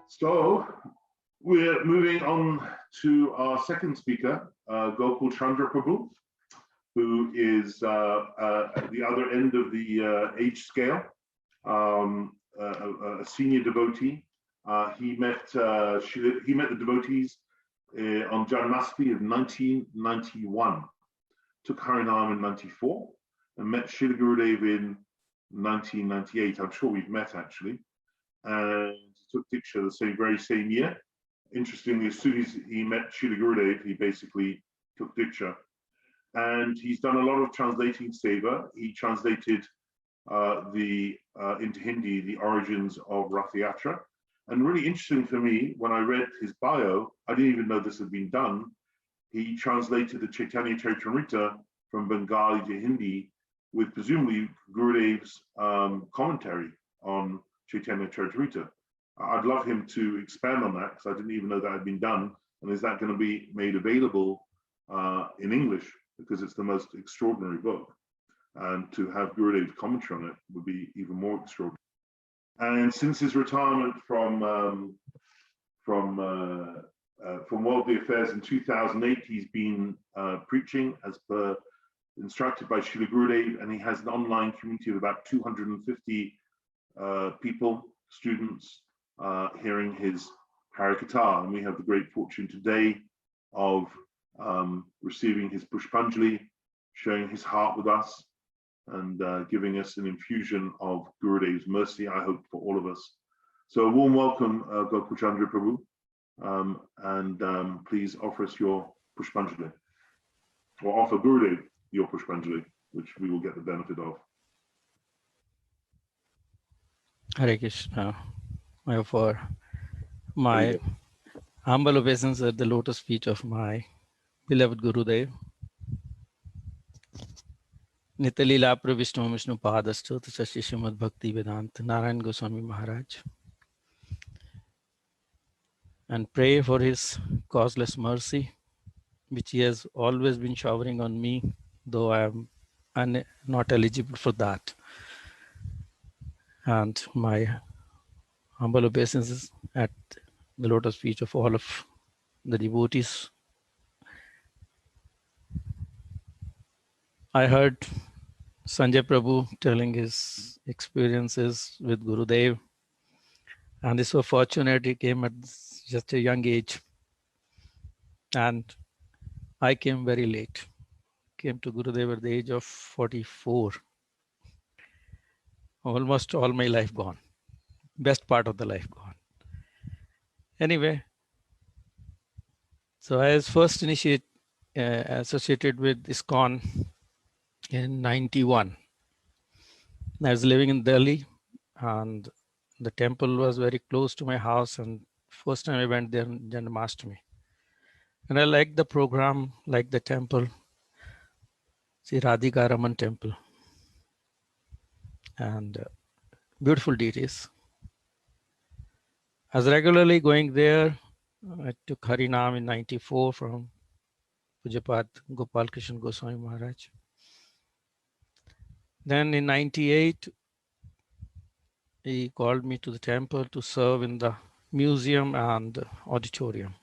So we're moving on to our second speaker, Gokul Chandra Prabhu, who is at the other end of the age scale, a senior devotee. He met the devotees on Janmashtami of 1991, took Harinam in 94, and met Srila Gurudev in 1998. I'm sure we've met actually, and took Diksha the very same year. Interestingly, as soon as he met Srila Gurudev, he basically took Diksha. And he's done a lot of translating seva. He translated into Hindi the origins of Rath Yatra. And really interesting for me, when I read his bio, I didn't even know this had been done. He translated the Chaitanya Charitamrita from Bengali to Hindi with presumably Gurudev's commentary on Chaitanya Charitamrita. I'd love him to expand on that because I didn't even know that had been done. And is that going to be made available in English? Because it's the most extraordinary book. And to have Gurudev's commentary on it would be even more extraordinary. And since his retirement from Worldly Affairs in 2008, he's been preaching as per instructed by Srila Gurudev, and he has an online community of about 250 people, students, hearing his Harikatha. And we have the great fortune today of receiving his Pushpanjali, sharing his heart with us, and giving us an infusion of Gurudev's mercy, I hope, for all of us. So a warm welcome, Gokul Chandra Prabhu, and please offer us your Pushpanjali, or offer Gurudev your Pushpanjali, which we will get the benefit of. Hare Krishna. I offer my humble obeisance at the lotus feet of my beloved Gurudev. Nitalila Pravishnu Vishnu Padastu Sashi Srimad Bhakti Vedanta Narayan Goswami Maharaj, and pray for his causeless mercy, which he has always been showering on me, though I am not eligible for that. And my humble obeisances at the lotus feet of all of the devotees. I heard Sanjay Prabhu telling his experiences with Gurudev, and is so fortunate he came at just a young age, and I came very late. Came to Gurudev at the age of 44. Almost all my life gone. Best part of the life gone. Anyway, so I was first associated with ISKCON in 91. I was living in Delhi, and the temple was very close to my house, and first time I went there on Janmashtami. And I liked the program, liked the temple, see Radhika Raman temple, and beautiful deities. I was regularly going there. I took Harinam in 94 from Pujapat Gopal Krishna Goswami Maharaj. Then in 98, he called me to the temple to serve in the museum and auditorium,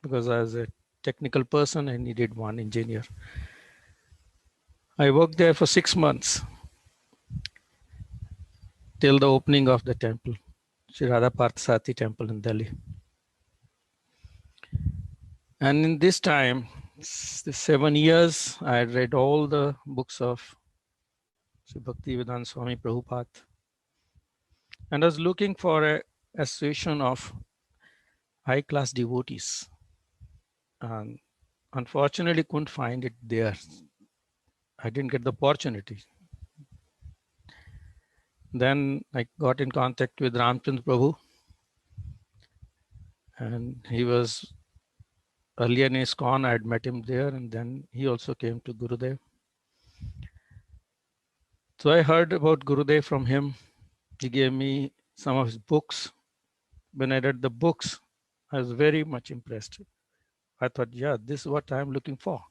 because I was a technical person, I needed one engineer. I worked there for 6 months till the opening of the temple, Sri Radha Parthasati temple in Delhi. And in this time, the 7 years, I had read all the books of Sri Bhaktivedanta Swami Prabhupada. And I was looking for an association of high-class devotees. And unfortunately, couldn't find it there. I didn't get the opportunity. Then I got in contact with Ramchandra Prabhu. And he was earlier in ISKCON, I had met him there, and then he also came to Gurudev. So I heard about Gurudev from him. He gave me some of his books. When I read the books, I was very much impressed. I thought, yeah, this is what I'm looking for.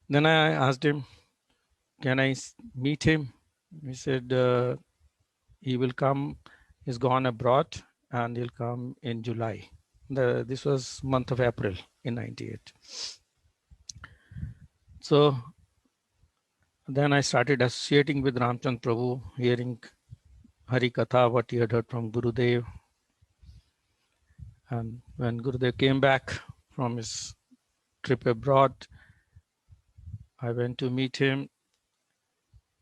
Then I asked him, can I meet him? He said he will come, he's gone abroad and he'll come in July. This was month of April in 98. So then I started associating with Ramchand Prabhu, hearing Hari Katha, what he had heard from Gurudev. And when Gurudev came back from his trip abroad, I went to meet him.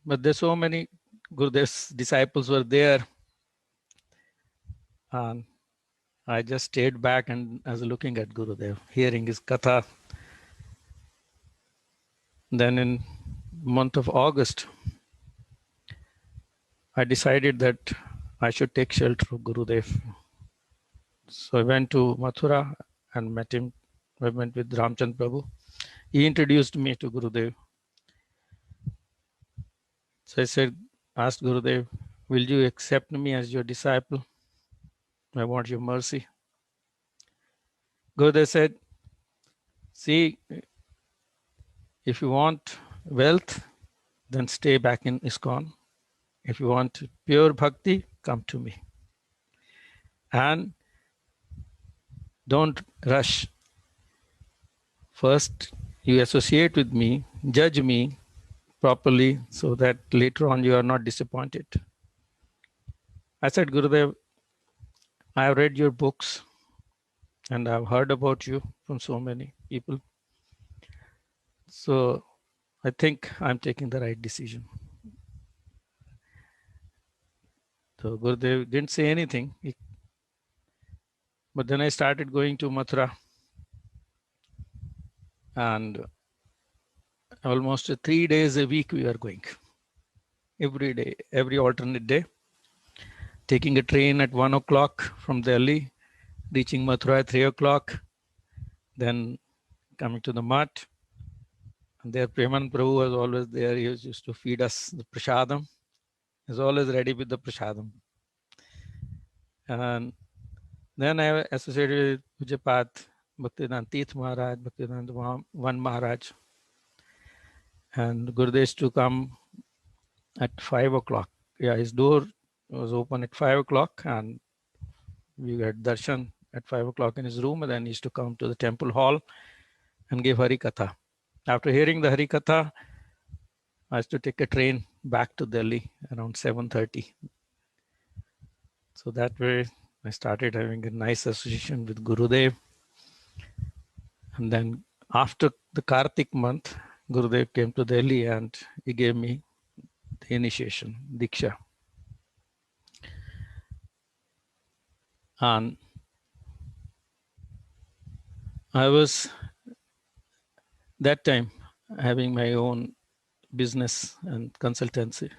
But there's so many Gurudev's disciples were there. And I just stayed back and I was looking at Gurudev, hearing his Katha. Then in month of August, I decided that I should take shelter of Gurudev. So I went to Mathura and met him. I went with Ramchand Prabhu. He introduced me to Gurudev. So I said, asked Gurudev, will you accept me as your disciple? I want your mercy. Gurudev said, see, if you want wealth, then stay back in ISKCON. If you want pure bhakti, come to me. And don't rush. First, you associate with me, judge me properly so that later on you are not disappointed. I said, Gurudev, I have read your books and I've heard about you from so many people. So I think I'm taking the right decision. So Gurudev didn't say anything. But then I started going to Mathura. And almost 3 days a week we are going. Every day, every alternate day. Taking a train at 1 o'clock from Delhi, reaching Mathura at 3 o'clock. Then coming to the Math. And there Preman Prabhu was always there. He used to feed us the prasadam. He was always ready with the prasadam. And then I associated with Pujapat, Bhaktivedanta Tirth Maharaj, Bhaktivedanta Van Maharaj. And Gurudev used to come at 5 o'clock. Yeah, his door was open at 5 o'clock and we had darshan at 5 o'clock in his room. And then he used to come to the temple hall and give Hari Katha. After hearing the Hari Katha, I used to take a train back to Delhi around 7:30. So that way I started having a nice association with Gurudev. And then after the Kartik month, Gurudev came to Delhi and he gave me the initiation, Diksha. And I was that time having my own business and consultancy.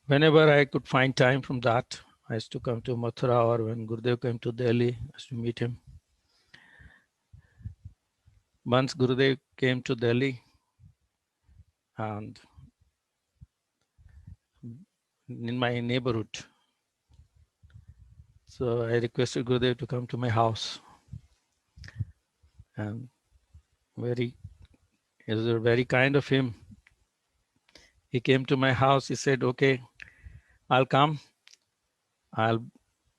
Whenever I could find time from that, I used to come to Mathura, or when Gurudev came to Delhi, I used to meet him. Once Gurudev came to Delhi and in my neighborhood. So I requested Gurudev to come to my house. And it was very kind of him. He came to my house. He said, okay, I'll come. I'll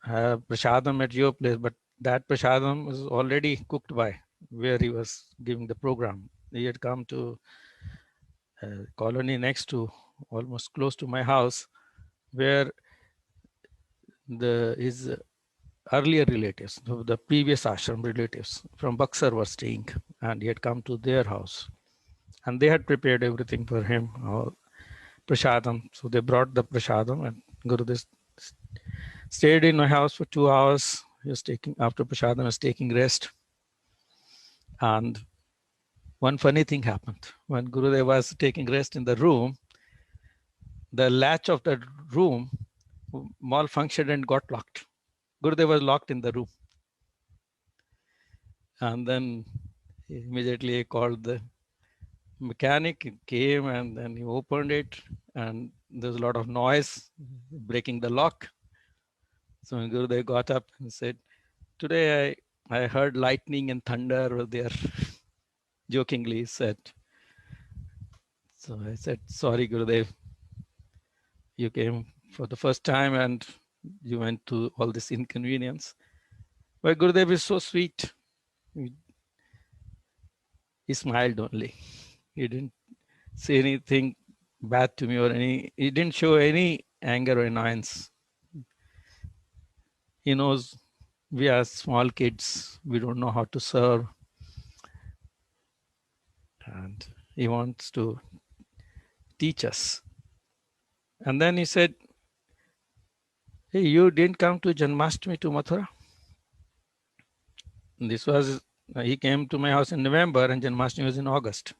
have prasadam at your place. But that prasadam was already cooked by where he was giving the program. He had come to a colony next to, almost close to my house, where his earlier relatives, the previous ashram relatives from Buxar were staying, and he had come to their house. And they had prepared everything for him, prasadam. So they brought the prasadam, and Gurudev stayed in my house for 2 hours. He was after prasadam, he was taking rest. And one funny thing happened. When Gurudev was taking rest in the room, the latch of the room malfunctioned and got locked. Gurudev was locked in the room. And then immediately he called the mechanic. He came and then he opened it, and there's a lot of noise breaking the lock. So when Gurudev got up and said, today I heard lightning and thunder were there, jokingly said. So I said, sorry, Gurudev, you came for the first time and you went to all this inconvenience. But Gurudev is so sweet. He smiled only. He didn't say anything bad to me or he didn't show any anger or annoyance. He knows we are small kids. We don't know how to serve. And he wants to teach us. And then he said, hey, you didn't come to Janmashtami to Mathura? This was, he came to my house in November and Janmashtami was in August.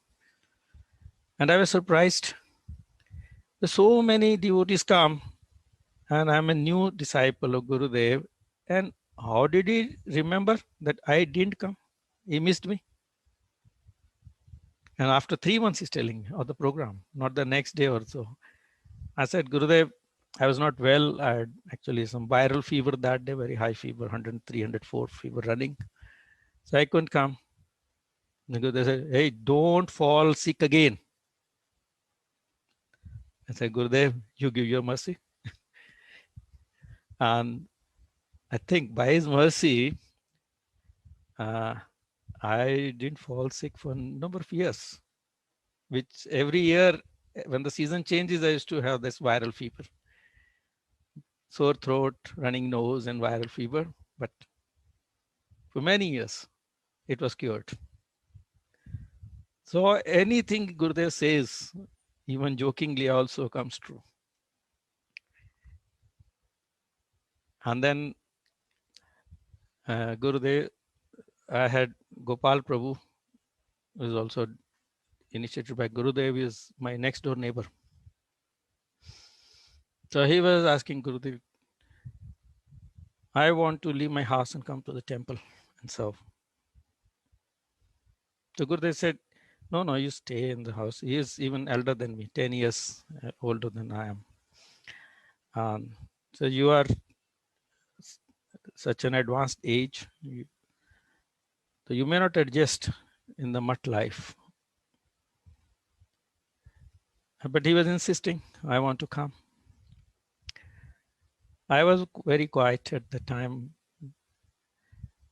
And I was surprised. So many devotees come and I'm a new disciple of Gurudev. And how did he remember that I didn't come? He missed me. And after 3 months, he's telling me of the program, not the next day or so. I said, Gurudev, I was not well. I had actually some viral fever that day, very high fever, 103, 104 fever running. So I couldn't come. And Gurudev said, hey, don't fall sick again. I said, Gurudev, you give your mercy. And I think by his mercy, I didn't fall sick for a number of years, which every year when the season changes, I used to have this viral fever, sore throat, running nose, and viral fever. But for many years, it was cured. So anything Gurudev says, even jokingly, also comes true. And then Gurudev, I had Gopal Prabhu, who is also initiated by Gurudev, is my next door neighbor. So he was asking Gurudev, I want to leave my house and come to the temple and serve. So Gurudev said, no, you stay in the house. He is even elder than me, 10 years older than I am. So you are such an advanced age. So you may not adjust in the mutt life. But he was insisting, I want to come. I was very quiet at the time.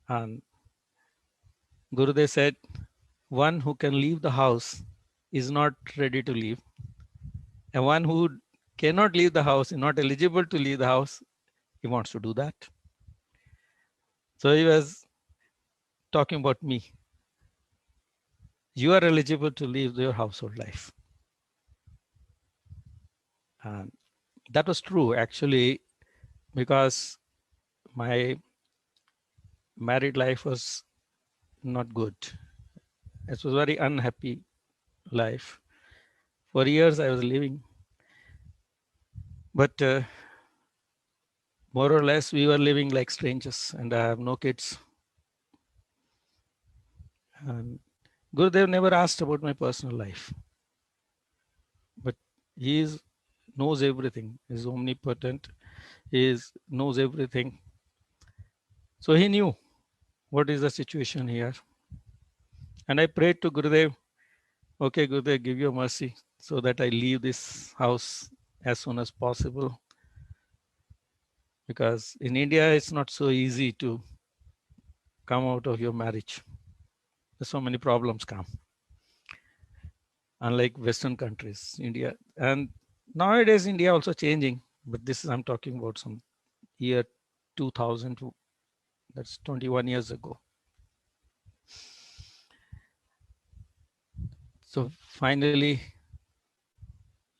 And Gurudev said, one who can leave the house is not ready to leave. And one who cannot leave the house, is not eligible to leave the house, he wants to do that. So he was talking about me. You are eligible to leave your household life. And that was true, actually, because my married life was not good. It was a very unhappy life. For years I was living, but more or less we were living like strangers, and I have no kids. And Gurudev never asked about my personal life, but he knows everything. He's omnipotent. He knows everything. So he knew what is the situation here. And I prayed to Gurudev, okay, Gurudev, give your mercy so that I leave this house as soon as possible. Because in India, it's not so easy to come out of your marriage. There's so many problems come. Unlike Western countries, India. And nowadays, India also changing. But this is, I'm talking about some year 2000. That's 21 years ago. So finally,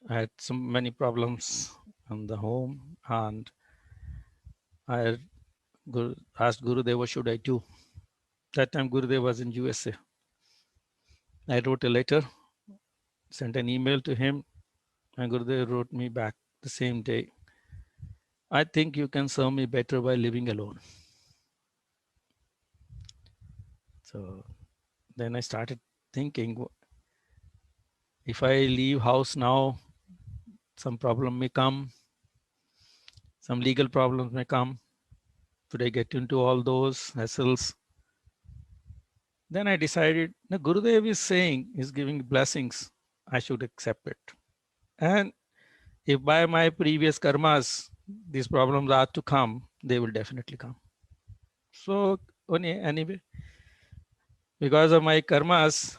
I had many problems in the home, and I asked Gurudev, what should I do? That time Gurudev was in USA. I wrote a letter, sent an email to him, and Gurudev wrote me back the same day. I think you can serve me better by living alone. So then I started thinking, if I leave house now, some problem may come, some legal problems may come. Should I get into all those hassles? Then I decided, no, Gurudev is saying, he's giving blessings. I should accept it. And if by my previous karmas, these problems are to come, they will definitely come. So anyway, because of my karmas,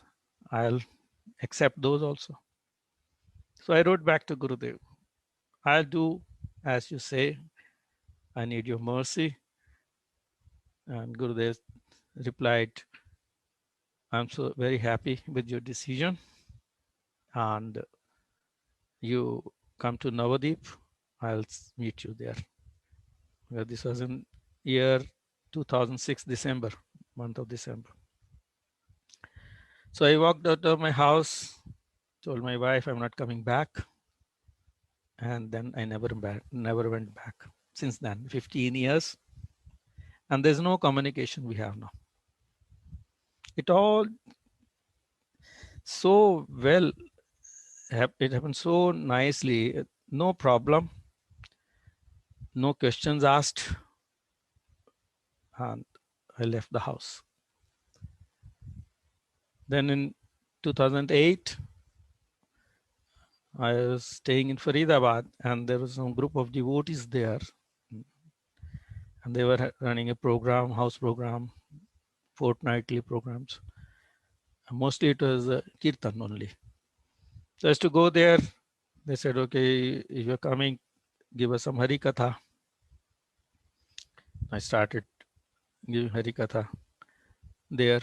I'll accept those also. So I wrote back to Gurudev, I'll do as you say. I need your mercy. And Gurudev replied, I'm so very happy with your decision. And you come to Navadip, I'll meet you there. Well, this was in year 2006, December, month of December. So I walked out of my house, told my wife I'm not coming back. And then I never went back since then, 15 years. And there's no communication we have now. It all so well, it happened so nicely, no problem, no questions asked. And I left the house. Then in 2008, I was staying in Faridabad, and there was some group of devotees there. And they were running a program, house program, fortnightly programs. And mostly it was Kirtan only. So as to go there, they said, okay, if you're coming, give us some Hari Katha. I started giving Hari Katha there.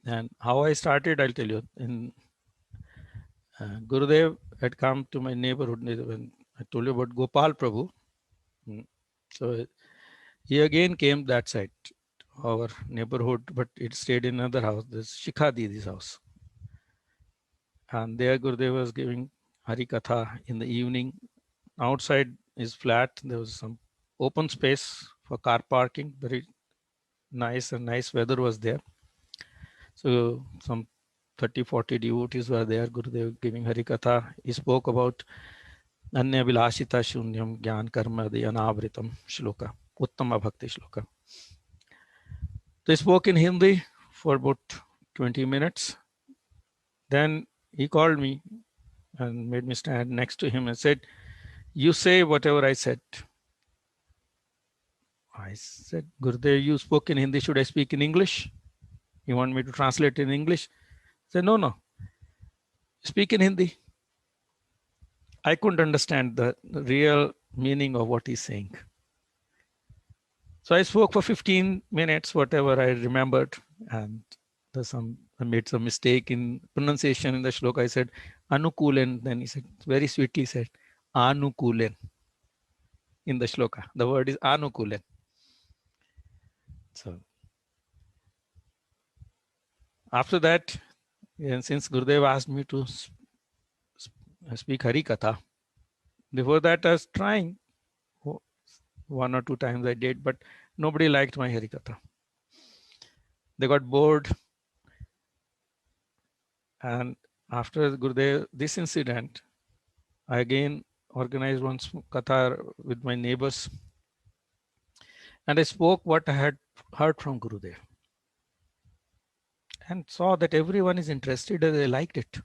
And how I started, I'll tell you. In Gurudev had come to my neighborhood when I told you about Gopal Prabhu. So he again came that side, our neighborhood, but it stayed in another house, this Shikha Didi's house. And there Gurudev was giving Hari Katha in the evening. Outside is flat. There was some open space for car parking. Very nice, and nice weather was there. So some 30-40 devotees were there. Gurudev giving Hari Katha. He spoke about Anya Vilashita Shunyam Gyan Karma Anavritam Shloka, Uttama Bhakti Shloka. They spoke in Hindi for about 20 minutes. Then he called me and made me stand next to him and said, you say whatever I said. I said, Gurudev, you spoke in Hindi. Should I speak in English? You want me to translate in English? I said, no. Speak in Hindi. I couldn't understand the real meaning of what he's saying. So I spoke for 15 minutes, whatever I remembered. And I made some mistake in pronunciation in the shloka. I said, Anukulen. Then he said, very sweetly said, Anukulen in the shloka. The word is Anukulen. So after that, and since Gurudev asked me to speak Hari Katha, before that I was trying. 1 or 2 times I did, but nobody liked my Hari Katha. They got bored. And after Gurudev, this incident, I again organized one Katha with my neighbors. And I spoke what I had heard from Gurudev. And saw that everyone is interested and they liked it.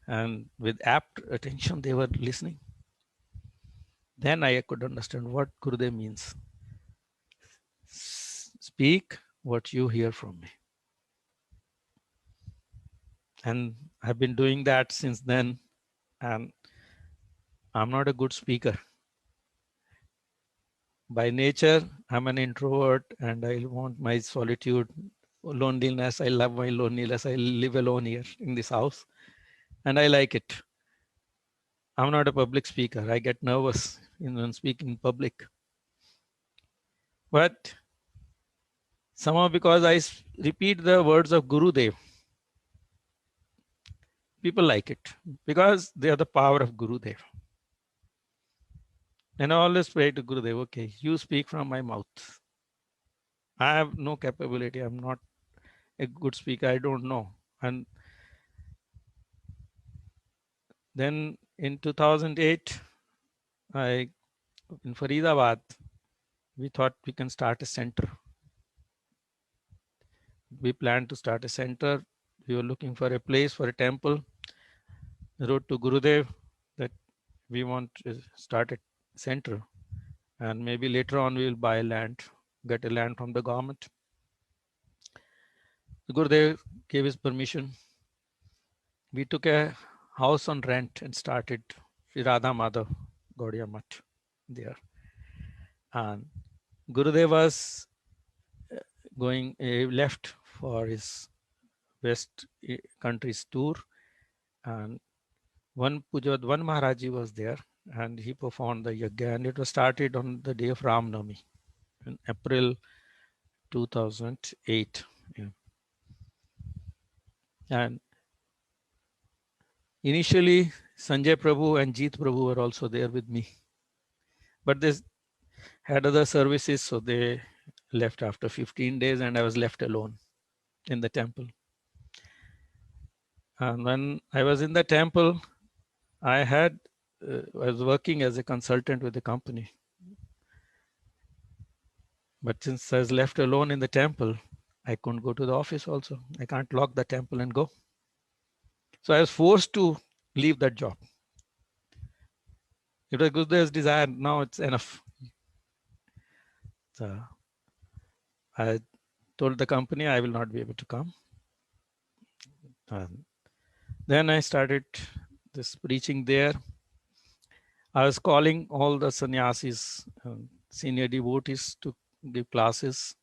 And with apt attention, they were listening. Then I could understand what Gurudev means. Speak what you hear from me. And I've been doing that since then. And I'm not a good speaker. By nature, I'm an introvert and I want my solitude, loneliness. I love my loneliness. I live alone here in this house and I like it. I'm not a public speaker. I get nervous when speaking in public. But somehow because I repeat the words of Gurudev, people like it because they are the power of Gurudev. And I always pray to Gurudev, okay, you speak from my mouth. I have no capability. I'm not a good speaker. I don't know. And then in 2008, in Faridabad, we thought we can start a center. We planned to start a center we were looking for a place for a temple. I wrote to Gurudev that we want to start a center, and maybe later on we will buy land, get a land from the government. Gurudev gave his permission. We took a house on rent and started Radha Madhav Gaudiya Math there. And Gurudev was going, left for his West countries tour, and one Pujavad Maharaji was there, and he performed the yajna, and it was started on the day of Ram Navami in April 2008. Yeah. And initially, Sanjay Prabhu and Jeet Prabhu were also there with me, but they had other services, so they left after 15 days, and I was left alone in the temple. And when I was in the temple, I was working as a consultant with the company. But since I was left alone in the temple, I couldn't go to the office also. I can't lock the temple and go. So I was forced to leave that job. It was Gurudev's desire. Now it's enough. So I told the company I will not be able to come. And then I started this preaching there. I was calling all the sannyasis, senior devotees to give classes,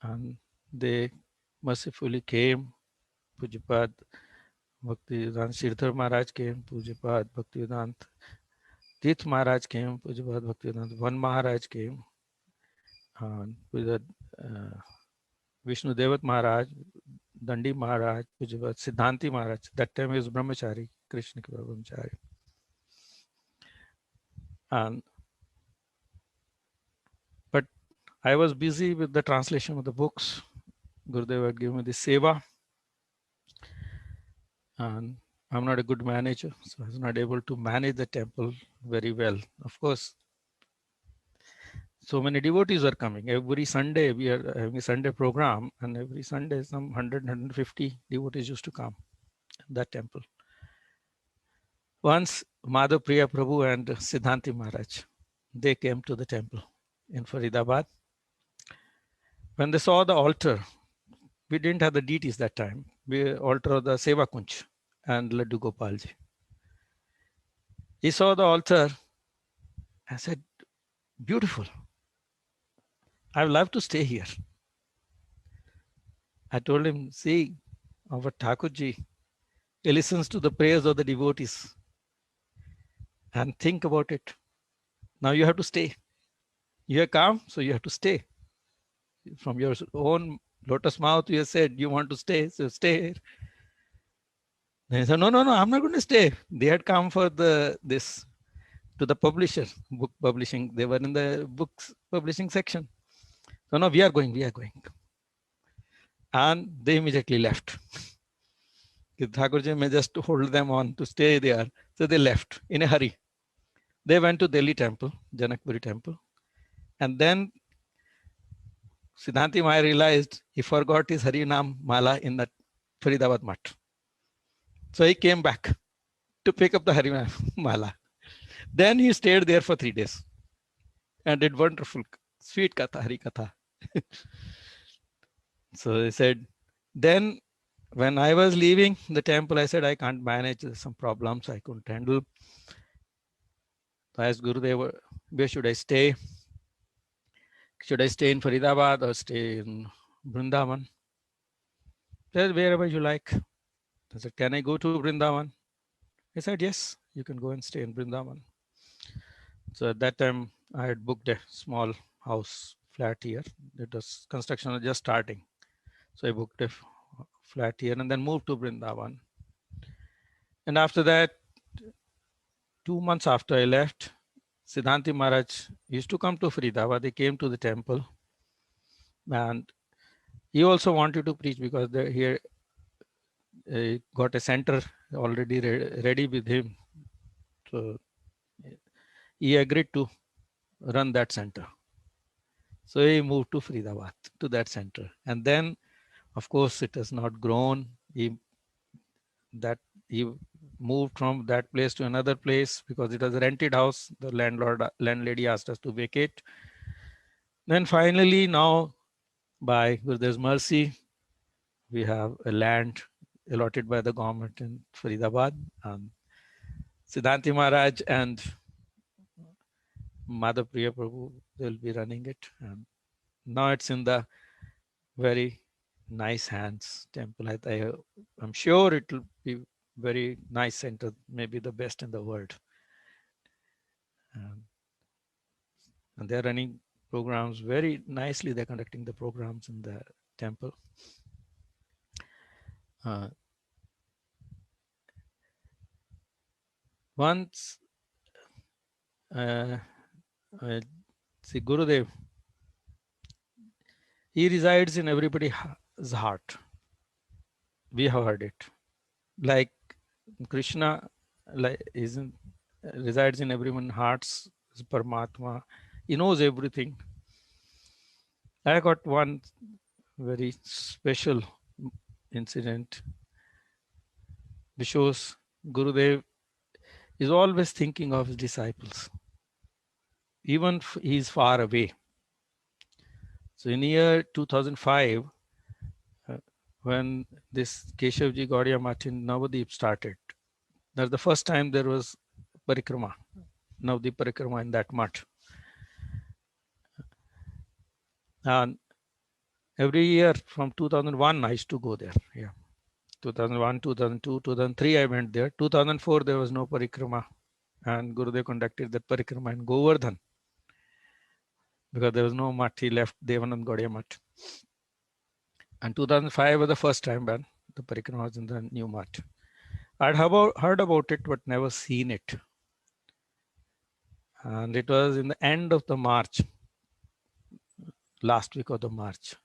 and they mercifully came. Pujapad Bhaktivedanta Sridhar Maharaj came, Pujapad Bhaktivedanta Tirth Maharaj came, Pujapad Bhaktivedanta Van Maharaj came, and Pujapad Vishnu Devat Maharaj, Dandi Maharaj, Pujapad Siddhanti Maharaj. That time he was Brahmachari, Krishna Kripa Brahmachari. But I was busy with the translation of the books. Gurudev had given me the seva, and I'm not a good manager, so I was not able to manage the temple very well. Of course, so many devotees are coming. Every Sunday, we are having a Sunday program, and every Sunday, some 100, 150 devotees used to come in that temple. Once, Madhav Priya Prabhu and Siddhanti Maharaj, they came to the temple in Faridabad. When they saw the altar, we didn't have the deities that time. We altar of the Seva Kunj and Laddu Gopalji. He saw the altar and said, beautiful. I would love to stay here. I told him, see, our Thakurji, he listens to the prayers of the devotees and think about it. Now you have to stay. You have come, so you have to stay. From your own lotus mouth, you have said you want to stay, so stay here. Then he said, no, I'm not going to stay. They had come for this to the publisher, book publishing. They were in the books publishing section. So no, we are going. And they immediately left. Thakurji may just hold them on to stay there. So they left in a hurry. They went to Delhi temple, Janakpuri temple. And then Siddhanti Maharaj realized he forgot his Harinam Mala in that Faridabad Math. So he came back to pick up the Harinam Mala. Then he stayed there for 3 days and did wonderful, sweet Katha, Hari Katha. So they said, then when I was leaving the temple, I said, I can't manage, there's some problems I couldn't handle. So I asked Gurudev, where should I stay? Should I stay in Faridabad or stay in Vrindavan? He said, wherever you like. I said, can I go to Vrindavan? He said, yes, you can go and stay in Vrindavan. So at that time, I had booked a small house flat here. It was construction was just starting. So I booked a flat here and then moved to Vrindavan. And after that, 2 months after I left, Siddhanti Maharaj used to come to Faridabad. They came to the temple. And he also wanted to preach because here got a center already ready with him. So he agreed to run that center. So he moved to Faridabad, to that center. And then, of course, it has not grown. he that he moved from that place to another place because it was a rented house. The landlady asked us to vacate. Then finally, now by Gurudev's mercy, we have a land allotted by the government in Faridabad, and Siddhanti Maharaj and Madhav Priya Prabhu will be running it. And now it's in the very nice hands temple. I'm sure it will be very nice center, maybe the best in the world. And they're running programs very nicely. They're conducting the programs in the temple. Once, see Gurudev, he resides in everybody's heart. We have heard it. Like Krishna, resides in everyone's hearts. Paramatma, he knows everything. I got one very special incident which shows Gurudev is always thinking of his disciples, even if he's far away. So in year 2005, when this Keshavji Gaudiya Math in Navadip started, that's the first time there was parikrama, Navadip parikrama in that math. And every year from 2001, I used to go there. Yeah, 2001, 2002, 2003, I went there. 2004, there was no parikrama, and Gurudev conducted that parikrama in Govardhan because there was no math. He left Devanand Gaudiya Math. And 2005 was the first time when the parikrama was in the new math. I'd heard about it, but never seen it. And it was in the end of the March, last week of the March.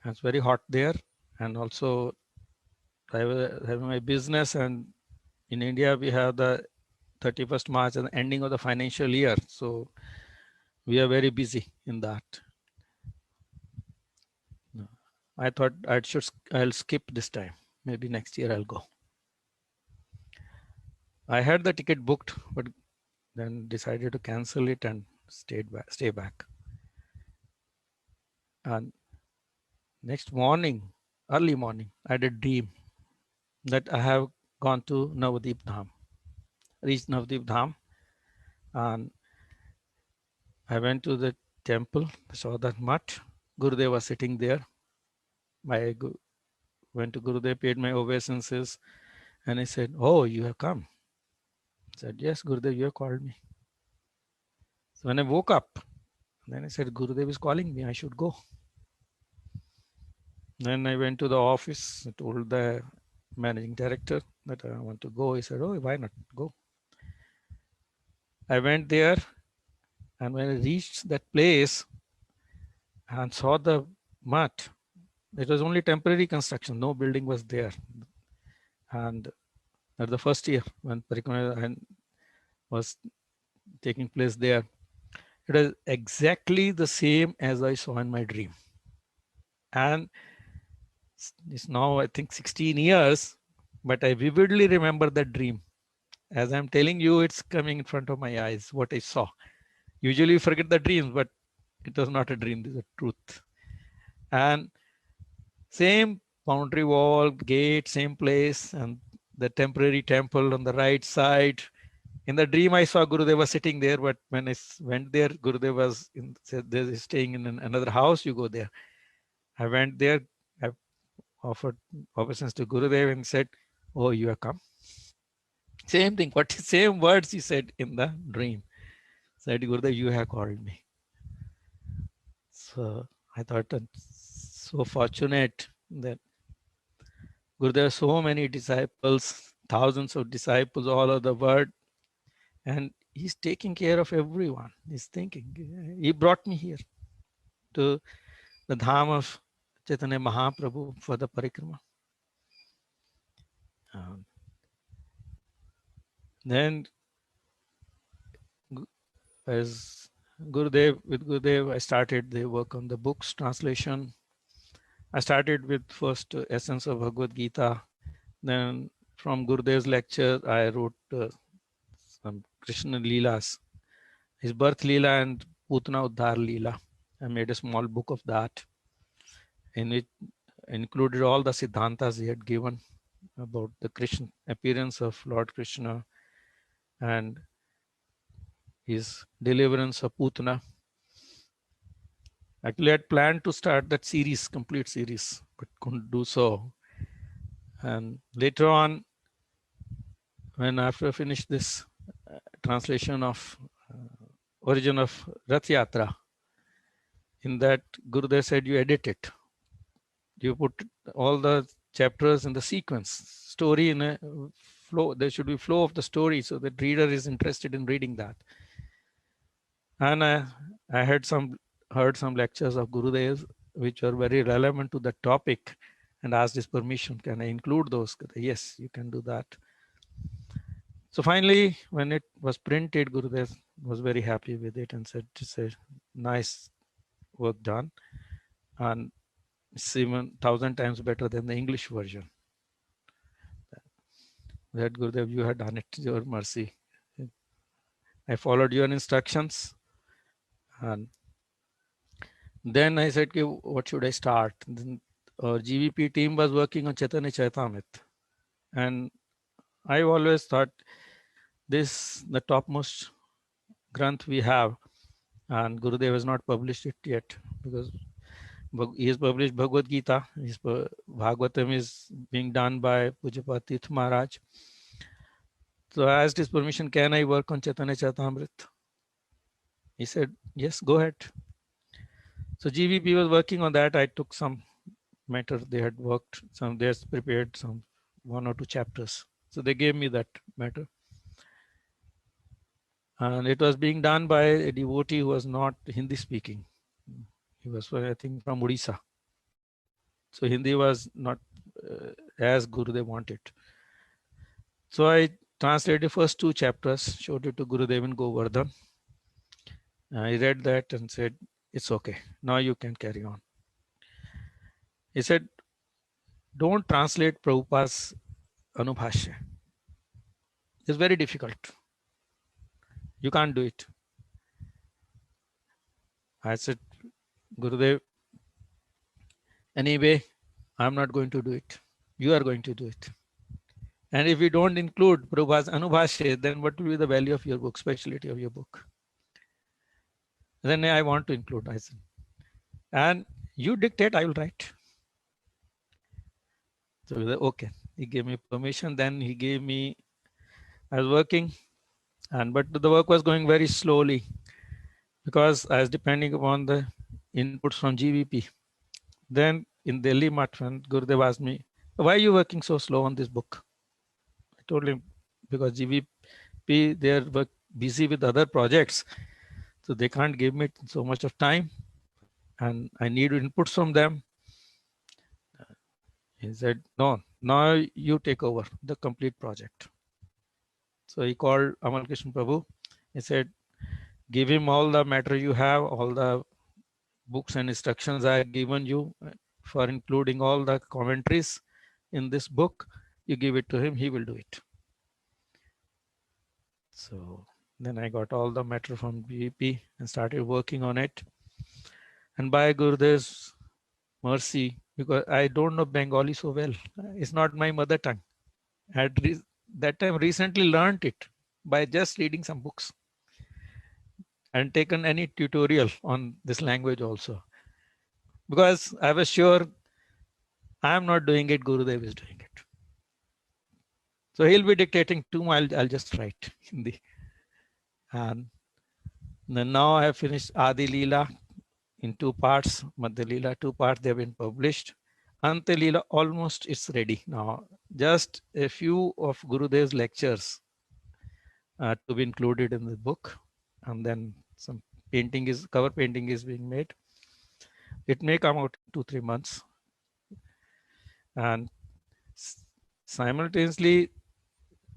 It's very hot there. And also I was having my business, and in India, we have the 31st March and the ending of the financial year. So we are very busy in that. I thought I'll skip this time. Maybe next year I'll go. I had the ticket booked, but then decided to cancel it and stay back. And next morning, early morning, I had a dream that I have gone to Navadip Dham, reached Navadip Dham, and I went to the temple, saw that math. Gurudev was sitting there. I went to Gurudev, paid my obeisances, and I said, "Oh, you have come." I said, "Yes, Gurudev, you have called me." So when I woke up, then I said, "Gurudev is calling me, I should go." Then I went to the office, I told the managing director that I want to go. He said, "Oh, why not go?" I went there, and when I reached that place and saw the math, it was only temporary construction, no building was there. And at the first year when parikrama was taking place there, it was exactly the same as I saw in my dream. And it's now, I think, 16 years, but I vividly remember that dream. As I'm telling you, it's coming in front of my eyes, what I saw. Usually you forget the dreams, but it was not a dream, this is a truth. And same boundary wall, gate, same place, and the temporary temple on the right side. In the dream, I saw Gurudev was sitting there, but when I went there, Gurudev was staying in another house. You go there. I went there. I offered obeisance to Gurudev and said, "Oh, you have come." Same thing. What same words he said in the dream. Said, "Gurudev, you have called me." So I thought, so fortunate that Gurudev has so many disciples, thousands of disciples all over the world, and he's taking care of everyone. He's thinking. He brought me here to the Dham of Chaitanya Mahaprabhu for the parikrama. Then as with Gurudev, I started the work on the books translation. I started with first Essence of Bhagavad Gita. Then from Gurudev's lecture, I wrote some Krishna Leelas, his birth Leela and Putana Uddhar Leela. I made a small book of that, in which included all the Siddhantas he had given about the Krishna appearance of Lord Krishna and his deliverance of Putana. Actually, I had planned to start that series, complete series, but couldn't do so. And later on, when after I finished this translation of Origin of Rath Yatra, in that Gurudev said, you edit it. You put all the chapters in the sequence, story in a flow. There should be flow of the story so that reader is interested in reading that. And I heard some lectures of Gurudev's which were very relevant to the topic, and asked his permission, can I include those? Yes, you can do that. So finally, when it was printed, Gurudev was very happy with it and said, it's a nice work done. And it's even 1,000 times better than the English version. That Gurudev, you had done it, your mercy. I followed your instructions. And then I said, okay, what should I start? Then our GVP team was working on Chaitanya Charitamrita. And I always thought this, the topmost Granth we have, and Gurudev has not published it yet, because he has published Bhagavad Gita. His Bhagavatam is being done by Pujapad Tirth Maharaj. So I asked his permission, can I work on Chaitanya Charitamrita? He said, yes, go ahead. So GVP was working on that. I took some matter they had worked, they had prepared some 1 or 2 chapters. So they gave me that matter. And it was being done by a devotee who was not Hindi speaking. He was, I think, from Odisha. So Hindi was not as Gurudev wanted. So I translated the first 2 chapters, showed it to Gurudev in Govardhan. I read that and said, it's okay. Now you can carry on. He said, don't translate Prabhupada's Anubhashya. It's very difficult. You can't do it. I said, Gurudev, anyway, I'm not going to do it. You are going to do it. And if you don't include Prabhupada's Anubhashya, then what will be the value of your book, speciality of your book? Then I want to include, I said. And you dictate, I will write. So okay, he gave me permission. Then he gave me, I was working, but the work was going very slowly because I was depending upon the inputs from GVP. Then in Delhi Math, when Gurudev asked me, why are you working so slow on this book? I told him, because GVP, they are busy with other projects. So they can't give me so much of time. And I need inputs from them. He said, no, now you take over the complete project. So he called Amal Krishna Prabhu. He said, give him all the matter you have, all the books and instructions I have given you for including all the commentaries in this book. You give it to him, he will do it. So then I got all the matter from GVP and started working on it. And by Gurudev's mercy, because I don't know Bengali so well, it's not my mother tongue. I had that time recently learned it by just reading some books and taken any tutorial on this language also. Because I was sure I am not doing it, Gurudev is doing it. So he'll be dictating to me, I'll just write Hindi. And then now I have finished Adi Leela in 2 parts, Madhya Leela 2 parts, they have been published. Ante Leela, almost it's ready now. Just a few of Gurudev's lectures to be included in the book. And then some cover painting is being made. It may come out in 2-3 months. And simultaneously,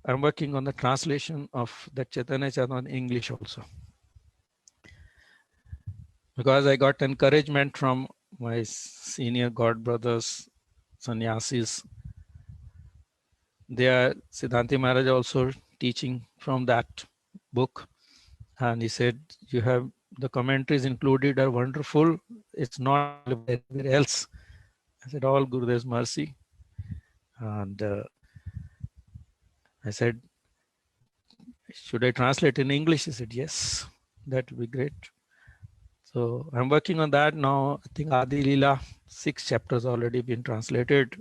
I'm working on the translation of the Chaitanya Charitamrita in English also. Because I got encouragement from my senior god brothers, sannyasis, they are Siddhanti Maharaj also teaching from that book. And he said, you have the commentaries included are wonderful. It's not anywhere else. I said, all Gurudev's mercy. And I said, should I translate in English? He said, yes, that would be great. So I'm working on that now. I think Adi Leela, 6 chapters already been translated.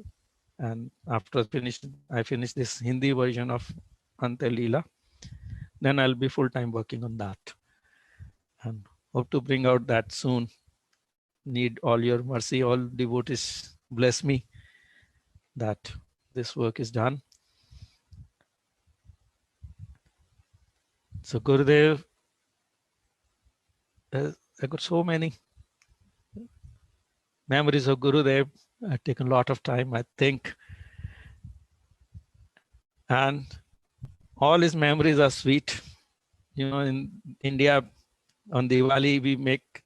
And after I finish this Hindi version of Ante Leela, then I'll be full-time working on that. And hope to bring out that soon. Need all your mercy, all devotees bless me that this work is done. So Gurudev, I got so many memories of Gurudev. I've taken a lot of time, I think. And all his memories are sweet. You know, in India, on Diwali, we make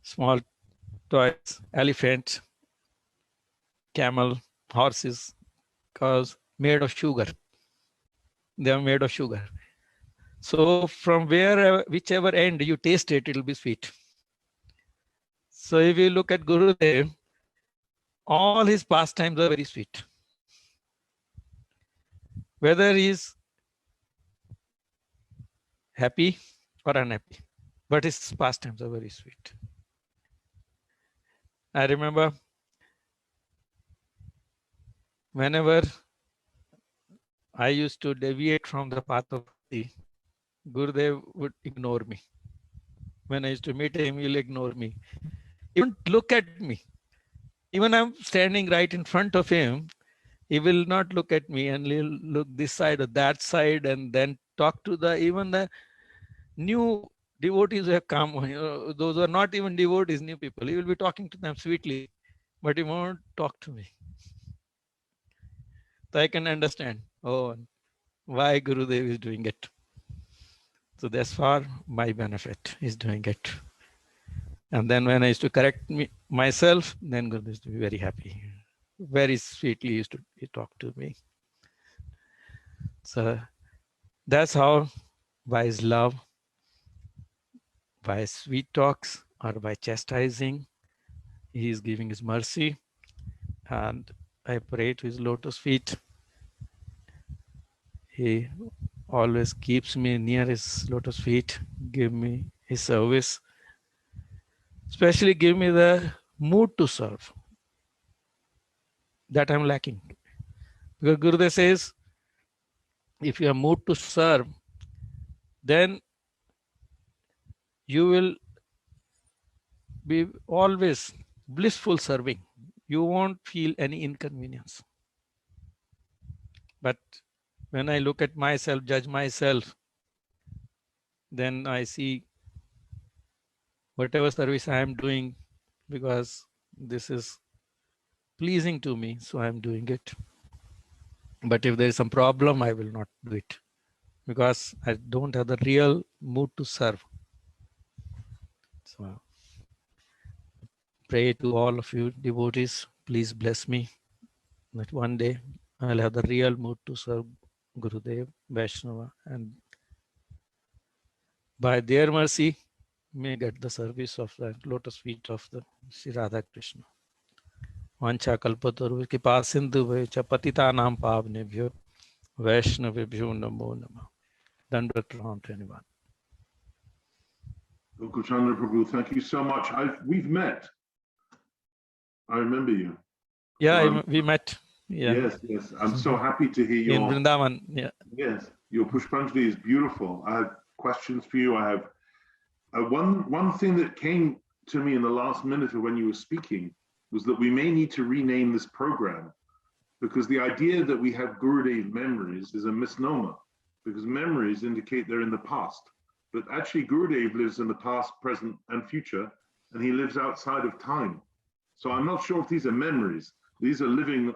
small toys, elephant, camel, horses, because made of sugar. They are made of sugar. So from whichever end you taste it, it'll be sweet. So if you look at Gurudev, all his pastimes are very sweet. Whether he's happy or unhappy, but his pastimes are very sweet. I remember whenever I used to deviate from the path of bhakti, Gurudev would ignore me. When I used to meet him, he'll ignore me. He won't look at me. Even I'm standing right in front of him, he will not look at me and he'll look this side or that side and then talk to even the new devotees who have come, you know, those who are not even devotees, new people. He will be talking to them sweetly, but he won't talk to me. So I can understand, oh, why Gurudev is doing it. So that's for my benefit, he's doing it. And then when I used to correct myself, then Gurudev used to be very happy. Very sweetly used to talk to me. So that's how, by his love, by sweet talks or by chastising, he is giving his mercy. And I pray to his lotus feet. He always keeps me near his lotus feet, give me his service, especially give me the mood to serve. That I'm lacking. Because Gurudev says, if you have mood to serve, then you will be always blissful serving. You won't feel any inconvenience. But when I look at myself, judge myself, then I see whatever service I am doing, because this is pleasing to me, so I'm doing it. But if there is some problem, I will not do it because I don't have the real mood to serve. So pray to all of you devotees, please bless me that one day I'll have the real mood to serve Gurudev, Vaishnava, and by their mercy, may get the service of the lotus feet of the Sri Radha Krishna. Vancha kalpataru kripa sindhu vecha patitanam pavnebhyo Vaishnavibhyo namo namah. Dandavat pranam to anyone. Chandra Prabhu, thank you so much. We've met. I remember you. Yeah, we met. Yeah. Yes. I'm so happy to hear your... In Vrindavan, yeah. Yes, your Pushpanjali is beautiful. I have questions for you. I have one thing that came to me in the last minute of when you were speaking was that we may need to rename this program, because the idea that we have Gurudev memories is a misnomer, because memories indicate they're in the past. But actually Gurudev lives in the past, present, and future, and he lives outside of time. So I'm not sure if these are memories. These are living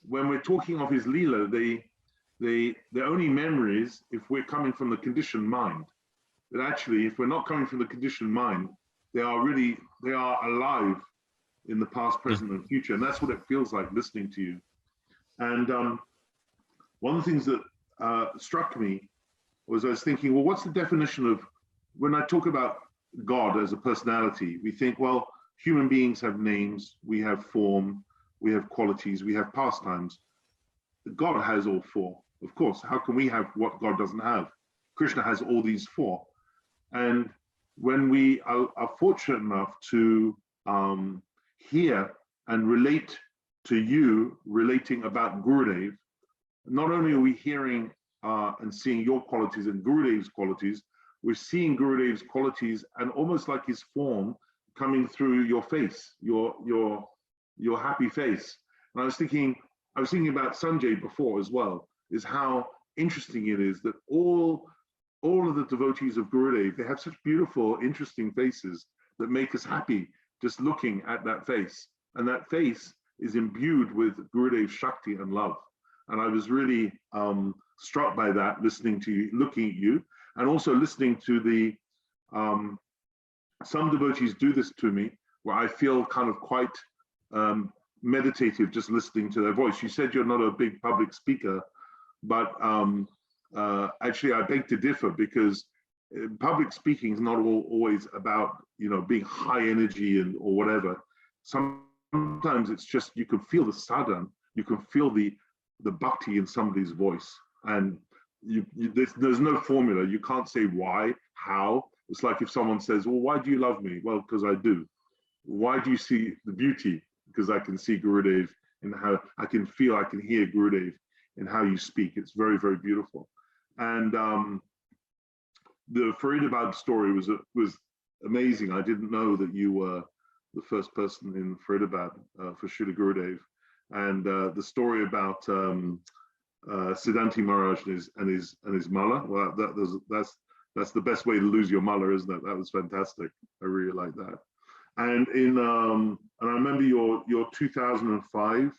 when we're talking of his Leela, they're only memories if we're coming from the conditioned mind. But actually, if we're not coming from the conditioned mind, they are alive in the past, present, and future. And that's what it feels like listening to you. And one of the things that struck me was I was thinking, well, what's the definition of, when I talk about God as a personality, we think, well, human beings have names, we have form, we have qualities, we have pastimes. God has all four. Of course, how can we have what God doesn't have? Krishna has all these four. And when we are fortunate enough to hear and relate to you relating about Gurudev, not only are we hearing and seeing your qualities and Gurudev's qualities, we're seeing Gurudev's qualities and almost like his form coming through your face, your happy face. And I was thinking about Sanjay before as well, is how interesting it is that all of the devotees of Gurudev, they have such beautiful, interesting faces that make us happy just looking at that face. And that face is imbued with Gurudev's Shakti and love. And I was really struck by that, listening to you, looking at you, and also listening to the, some devotees do this to me, where I feel kind of quite meditative just listening to their voice. You said you're not a big public speaker, but actually I beg to differ, because public speaking is not always about, you know, being high energy and or whatever. Sometimes it's just, you can feel the sadhana, you can feel the bhakti in somebody's voice, and there's no formula. You can't say why, how. It's like if someone says, well, why do you love me? Well, because I do. Why do you see the beauty? Because I can see Gurudev in how I can feel, I can hear Gurudev in how you speak. It's very, very beautiful. And the Faridabad story was amazing. I didn't know that you were the first person in Faridabad for Srila Gurudev. And the story about Siddhanti Maharaj and his mala. Well, that's the best way to lose your mala, isn't it? That was fantastic. I really like that. And and I remember your 2005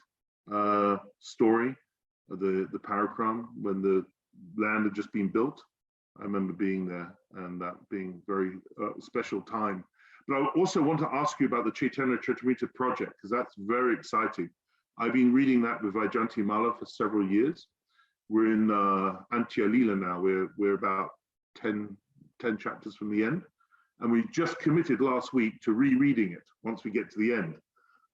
story, the Parakram, when the land had just been built. I remember being there and that being very special time. But I also want to ask you about the Chaitanya Charitamrita project, because that's very exciting. I've been reading that with Vaijayanti Mala for several years. We're in Antya Leela now. We're about 10 chapters from the end. And we just committed last week to rereading it once we get to the end.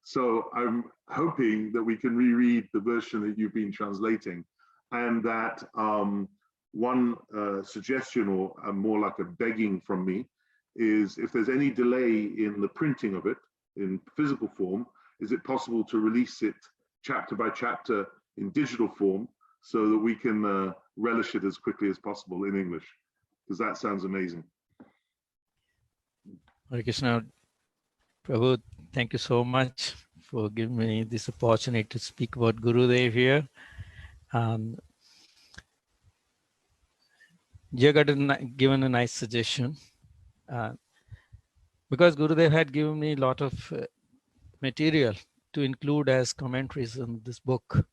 So I'm hoping that we can reread the version that you've been translating, and that one suggestion, or more like a begging from me, is if there's any delay in the printing of it in physical form, is it possible to release it chapter by chapter in digital form so that we can relish it as quickly as possible in English? Because that sounds amazing. Hare Krishna. Prabhu, thank you so much for giving me this opportunity to speak about Gurudev here. You got given a nice suggestion, because Gurudev had given me a lot of material to include as commentaries in this book,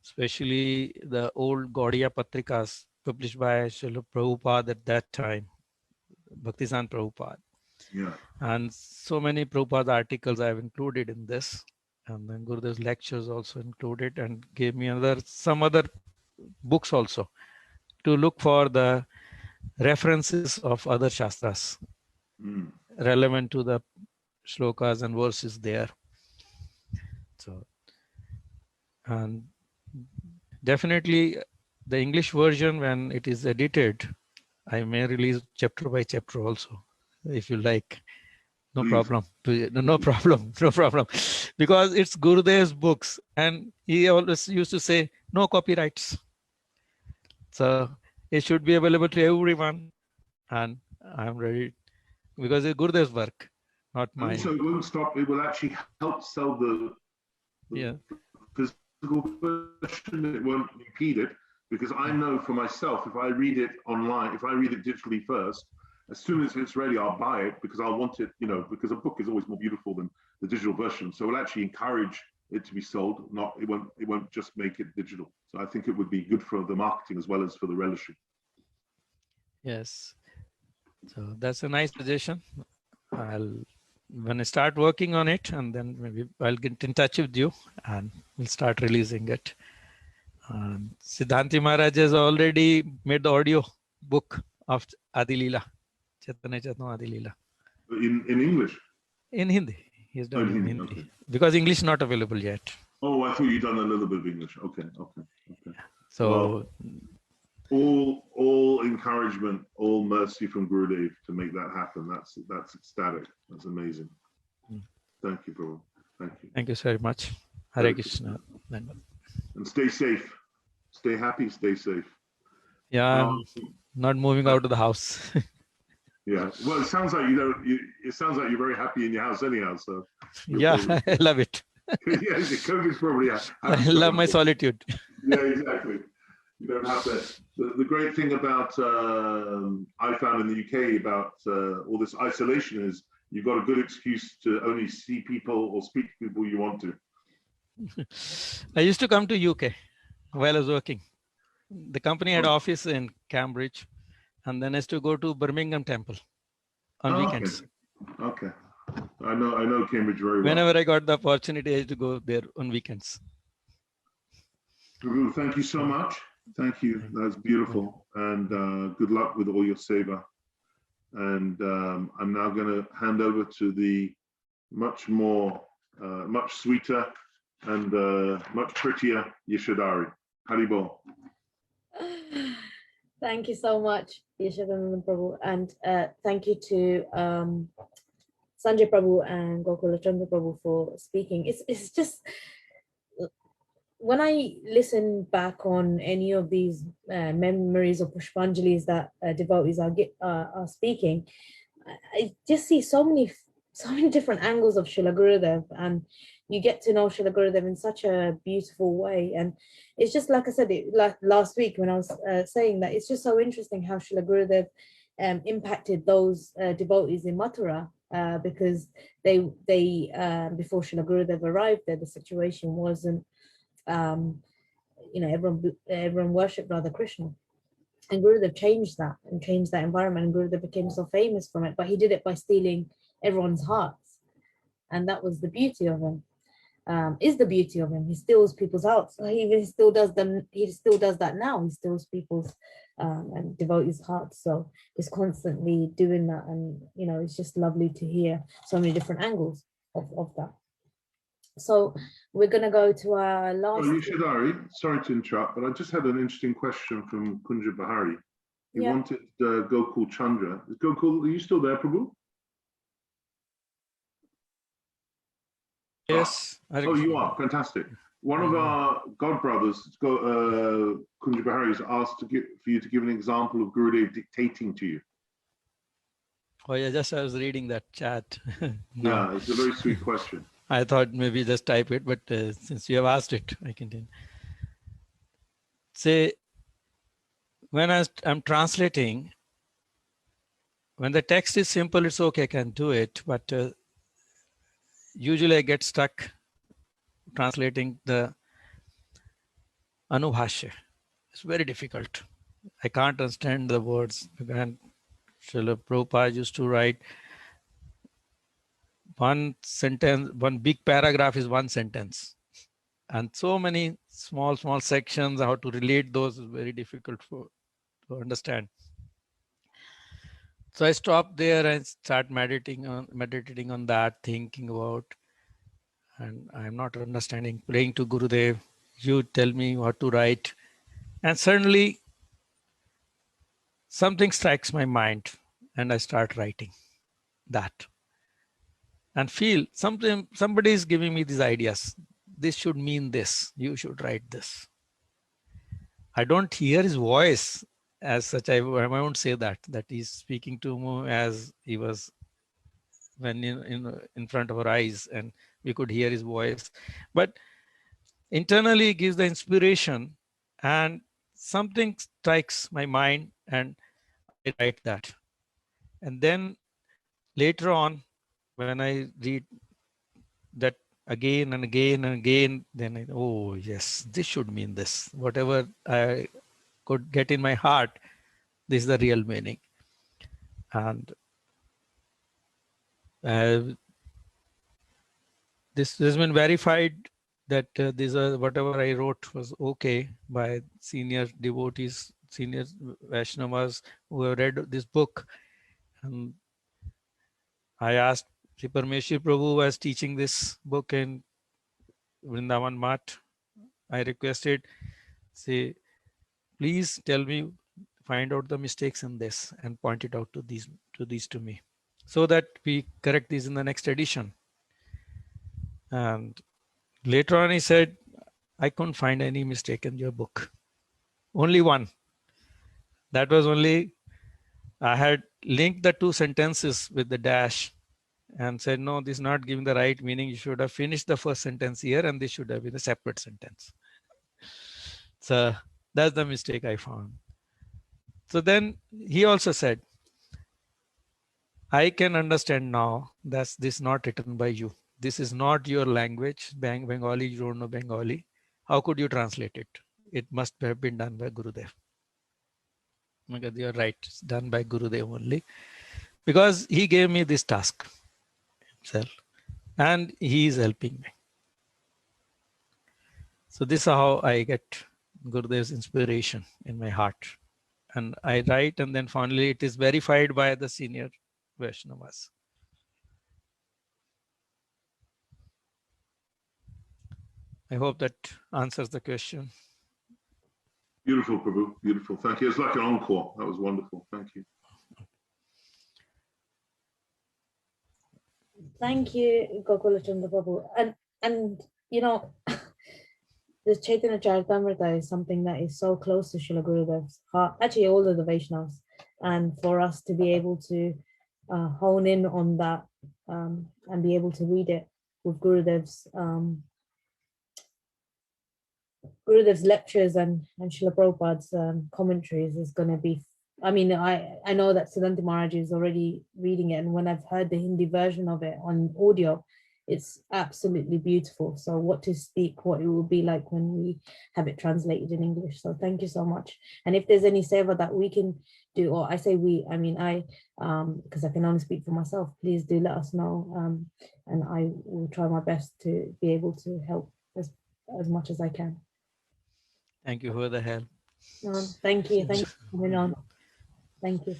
especially the old Gaudiya Patrikas published by Srila Prabhupada at that time, Bhaktisiddhanta Prabhupada. Yeah. And so many Prabhupada articles I have included in this, and then Gurudev's lectures also included, and gave me some other books also to look for the references of other Shastras relevant to the shlokas and verses there. So, and definitely the English version, when it is edited, I may release chapter by chapter also, if you like. No problem. No problem. No problem. Because it's Gurudev's books, and he always used to say, no copyrights. So it should be available to everyone. And I'm ready, because it's Gurudev's work, not mine. So it won't stop. It will actually help sell the physical version. It won't impede it, because I know for myself, if I read it online, if I read it digitally first, as soon as it's ready, I'll buy it, because I'll want it, you know, because a book is always more beautiful than the digital version. So it'll actually encourage it to be sold. It won't just make it digital. So I think it would be good for the marketing as well as for the relishing. Yes. So that's a nice suggestion. when I start working on it, and then maybe I'll get in touch with you and we'll start releasing it. Siddhanti Maharaj has already made the audio book of Adi Leela, Chaitanya Charitamrita Adi Leela. In English? In Hindi. He's done in Hindi. Okay. Because English is not available yet. Oh, I thought you'd done a little bit of English. Okay. So well, all encouragement, all mercy from Gurudev to make that happen. That's ecstatic. That's amazing. Thank you, Prabhu. Thank you. Thank you so much. Hare Krishna. And stay safe. Stay happy, stay safe. Yeah, I'm not moving out of the house. Yeah. Well, it sounds like it sounds like you're very happy in your house anyhow. So yeah, I love it. Yeah, COVID's probably. I love my solitude. Yeah, exactly. You don't have to. The great thing about I found in the UK about all this isolation is you've got a good excuse to only see people or speak to people you want to. I used to come to UK while I was working. The company had office in Cambridge, and then I used to go to Birmingham Temple on weekends. Okay. I know Cambridge very well. Whenever I got the opportunity, I used to go there on weekends. Guru, thank you so much. Thank you. That's beautiful. And good luck with all your seva. And I'm now going to hand over to the much sweeter and much prettier Yeshadari. Haribol. Thank you so much, Yeshadananda Prabhu, and thank you to Sanjay Prabhu and Gokula Chandra Prabhu for speaking. It's just, when I listen back on any of these memories or Pushpanjalis that devotees are speaking, I just see so many different angles of Srila Gurudev, and you get to know Srila Gurudev in such a beautiful way. And it's just like I said, like last week when I was saying that, it's just so interesting how Srila Gurudev impacted those devotees in Mathura, because they before Srila Gurudev arrived there, the situation wasn't, everyone worshipped Radha Krishna. And Gurudev changed that environment, and Gurudev became so famous from it, but he did it by stealing everyone's hearts. And that was the beauty of him. Is the beauty of him. He steals people's hearts. He still does that now. He steals people's and devotees' hearts. So he's constantly doing that, and it's just lovely to hear so many different angles of that. So we're gonna go to our last. Oh, Yeshadari, sorry to interrupt, but I just had an interesting question from Kunja Bahari. He wanted Gokul Chandra. Is Gokul, are you still there, Prabhu? Yes. Oh, you are. Fantastic. One of our godbrothers, Kunja Bahari, has asked for you to give an example of Gurudev dictating to you. Oh, yeah, I was reading that chat. No. Yeah, it's a very sweet question. I thought maybe just type it, but since you have asked it, I can say, when I'm translating, when the text is simple, it's okay, I can do it, but usually I get stuck translating the Anubhashya. It's very difficult. I can't understand the words. And Srila Prabhupada used to write one sentence, one big paragraph is one sentence. And so many small sections, how to relate those is very difficult to understand. So I stopped there and start meditating on that, thinking about, and I'm not understanding, praying to Gurudev, you tell me what to write. And suddenly something strikes my mind and I start writing that. And feel somebody is giving me these ideas. This should mean this. You should write this. I don't hear his voice as such. I won't say that he's speaking to me as he was when in front of our eyes, and we could hear his voice. But internally, he gives the inspiration, and something strikes my mind, and I write that. And then later on, when I read that again and again and again, then oh yes, this should mean this. Whatever I could get in my heart, this is the real meaning. And This has been verified that these are whatever I wrote was okay by senior devotees, senior Vaishnavas who have read this book. And I asked Sri Parmeshwar Prabhu, who was teaching this book in Vrindavan Mat, I requested, say, please tell me, find out the mistakes in this and point it out to these to me, so that we correct these in the next edition. And later on he said, I couldn't find any mistake in your book. Only one. That was only, I had linked the two sentences with the dash and said, no, this is not giving the right meaning. You should have finished the first sentence here and this should have been a separate sentence. So that's the mistake I found. So then he also said, I can understand now that this is not written by you. This is not your language, Bengali, you don't know Bengali. How could you translate it? It must have been done by Gurudev. You're right, it's done by Gurudev only. Because he gave me this task himself and he is helping me. So this is how I get Gurudev's inspiration in my heart. And I write, and then finally it is verified by the senior Vaishnavas. I hope that answers the question. Beautiful, Prabhu. Beautiful. Thank you. It's like an encore. That was wonderful. Thank you. Thank you, Gokula Chandra Prabhu. And you know, the Chaitanya Charitamrita is something that is so close to Srila Gurudev's heart, actually all of the Vaishnavas. And for us to be able to hone in on that and be able to read it with Gurudev's lectures and Srila Prabhupada's commentaries is going to be, I mean, I know that Siddhanta Maharaj is already reading it, and when I've heard the Hindi version of it on audio, it's absolutely beautiful. So what to speak, what it will be like when we have it translated in English. So thank you so much. And if there's any seva that we can do, or I say we, I mean I, because I can only speak for myself, please do let us know. And I will try my best to be able to help as much as I can. Thank you for the help. Thank you. Thank you for coming on. Thank you.